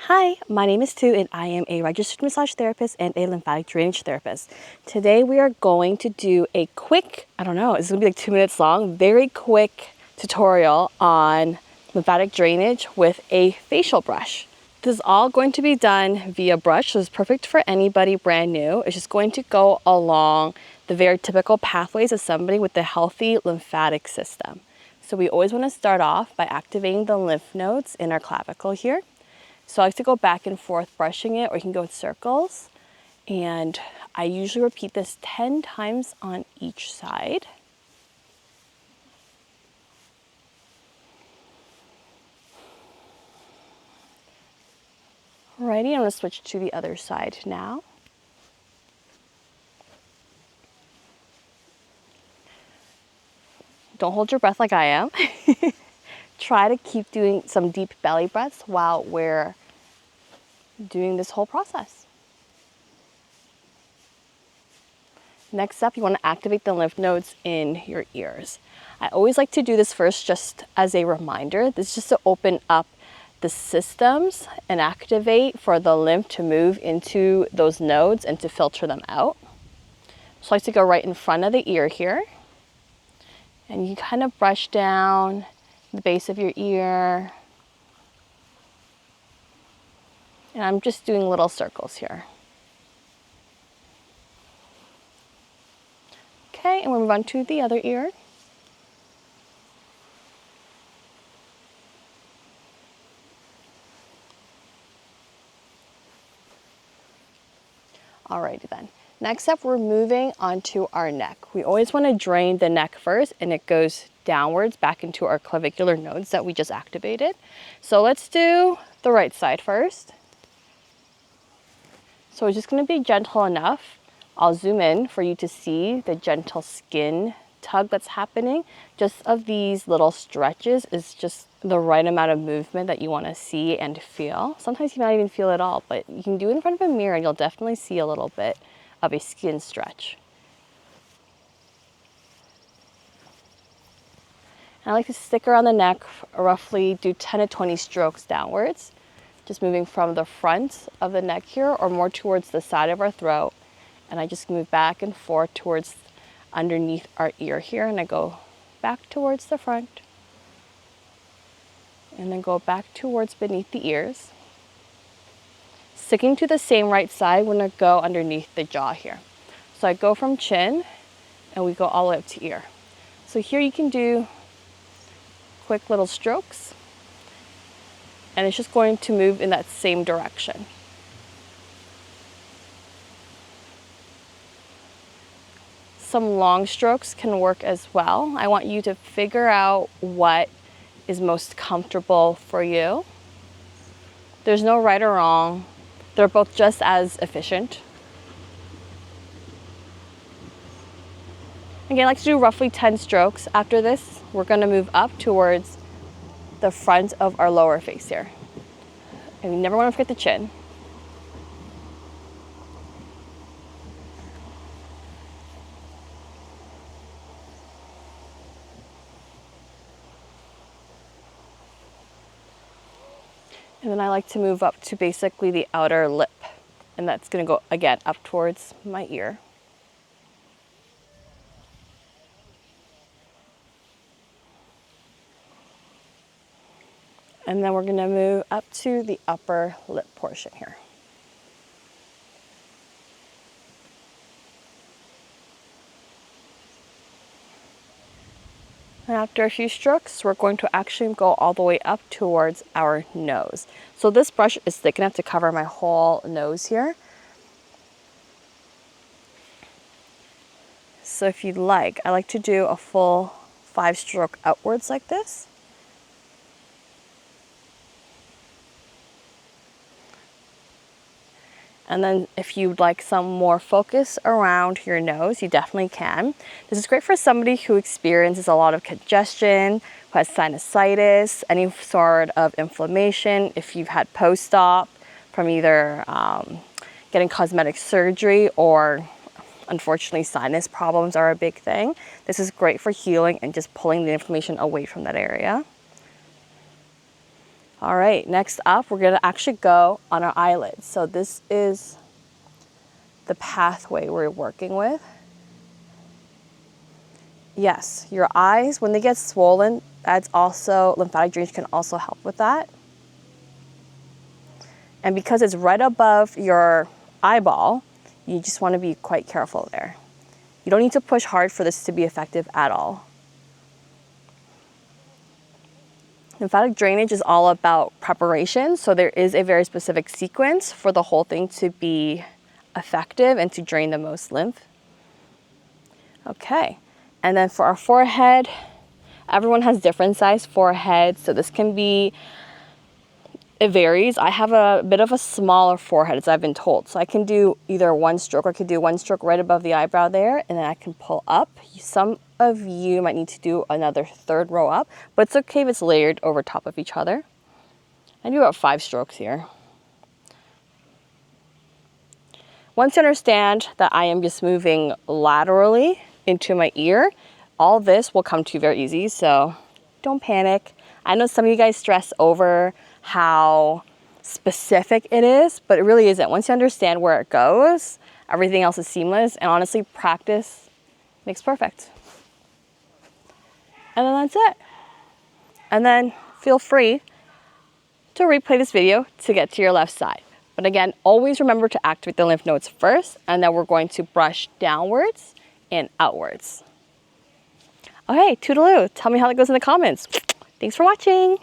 Hi, my name is Tu and I am a registered massage therapist and a lymphatic drainage therapist. Today we are going to do a quick, it's gonna be like 2 minutes long, very quick tutorial on lymphatic drainage with a facial brush. This is all going to be done via brush, so it's perfect for anybody brand new. It's just going to go along the very typical pathways of somebody with a healthy lymphatic system. So we always want to start off by activating the lymph nodes in our clavicle here. So I like to go back and forth brushing it, or you can go in circles. And I usually repeat this 10 times on each side. Alrighty, I'm gonna switch to the other side now. Don't hold your breath like I am. Try to keep doing some deep belly breaths while we're doing this whole process. Next up, you want to activate the lymph nodes in your ears. I always like to do this first just as a reminder. This is just to open up the systems and activate for the lymph to move into those nodes and to filter them out. So I like to go right in front of the ear here. And you kind of brush down the base of your ear. And I'm just doing little circles here. Okay, and we'll move on to the other ear. Alrighty then. Next up, we're moving onto our neck. We always want to drain the neck first, and it goes downwards back into our clavicular nodes that we just activated. So let's do the right side first. So it's just going to be gentle enough. I'll zoom in for you to see the gentle skin tug that's happening. Just of these little stretches is just the right amount of movement that you want to see and feel. Sometimes you might not even feel it all, but you can do it in front of a mirror and you'll definitely see a little bit of a skin stretch. And I like to stick around the neck, roughly do 10 to 20 strokes downwards, just moving from the front of the neck here or more towards the side of our throat. And I just move back and forth towards underneath our ear here, and I go back towards the front and then go back towards beneath the ears. Sticking to the same right side, we're gonna go underneath the jaw here. So I go from chin and we go all the way up to ear. So here you can do quick little strokes and it's just going to move in that same direction. Some long strokes can work as well. I want you to figure out what is most comfortable for you. There's no right or wrong. They're both just as efficient. Again, I like to do roughly 10 strokes. After this, we're gonna move up towards the front of our lower face here. And you never wanna forget the chin. And then I like to move up to basically the outer lip. And that's gonna go, again, up towards my ear. And then we're gonna move up to the upper lip portion here. And after a few strokes, we're going to actually go all the way up towards our nose. So this brush is thick enough to cover my whole nose here. So if you'd like, I like to do a full 5-stroke outwards like this. And then if you'd like some more focus around your nose, you definitely can. This is great for somebody who experiences a lot of congestion, who has sinusitis, any sort of inflammation, if you've had post-op from either getting cosmetic surgery or unfortunately sinus problems are a big thing. This is great for healing and just pulling the inflammation away from that area. All right, next up, we're gonna actually go on our eyelids. So this is the pathway we're working with. Yes, your eyes, when they get swollen, that's also, lymphatic drainage can also help with that. And because it's right above your eyeball, you just want to be quite careful there. You don't need to push hard for this to be effective at all. Lymphatic drainage is all about preparation, so there is a very specific sequence for the whole thing to be effective and to drain the most lymph. Okay, and then for our forehead, everyone has different size foreheads, so this can be, it varies. I have a bit of a smaller forehead, as I've been told, so I can do either one stroke, or I could do one stroke right above the eyebrow there, and then I can pull up. Some of you might need to do another third row up, but it's okay if it's layered over top of each other. I do about 5 strokes here. Once you understand that I am just moving laterally into my ear, all this will come to you very easy, so don't panic. I know some of you guys stress over how specific it is, but it really isn't. Once you understand where it goes, everything else is seamless, and honestly, practice makes perfect. And then that's it. And then feel free to replay this video to get to your left side. But again, always remember to activate the lymph nodes first, and then we're going to brush downwards and outwards. Okay, toodaloo. Tell me how that goes in the comments. Thanks for watching.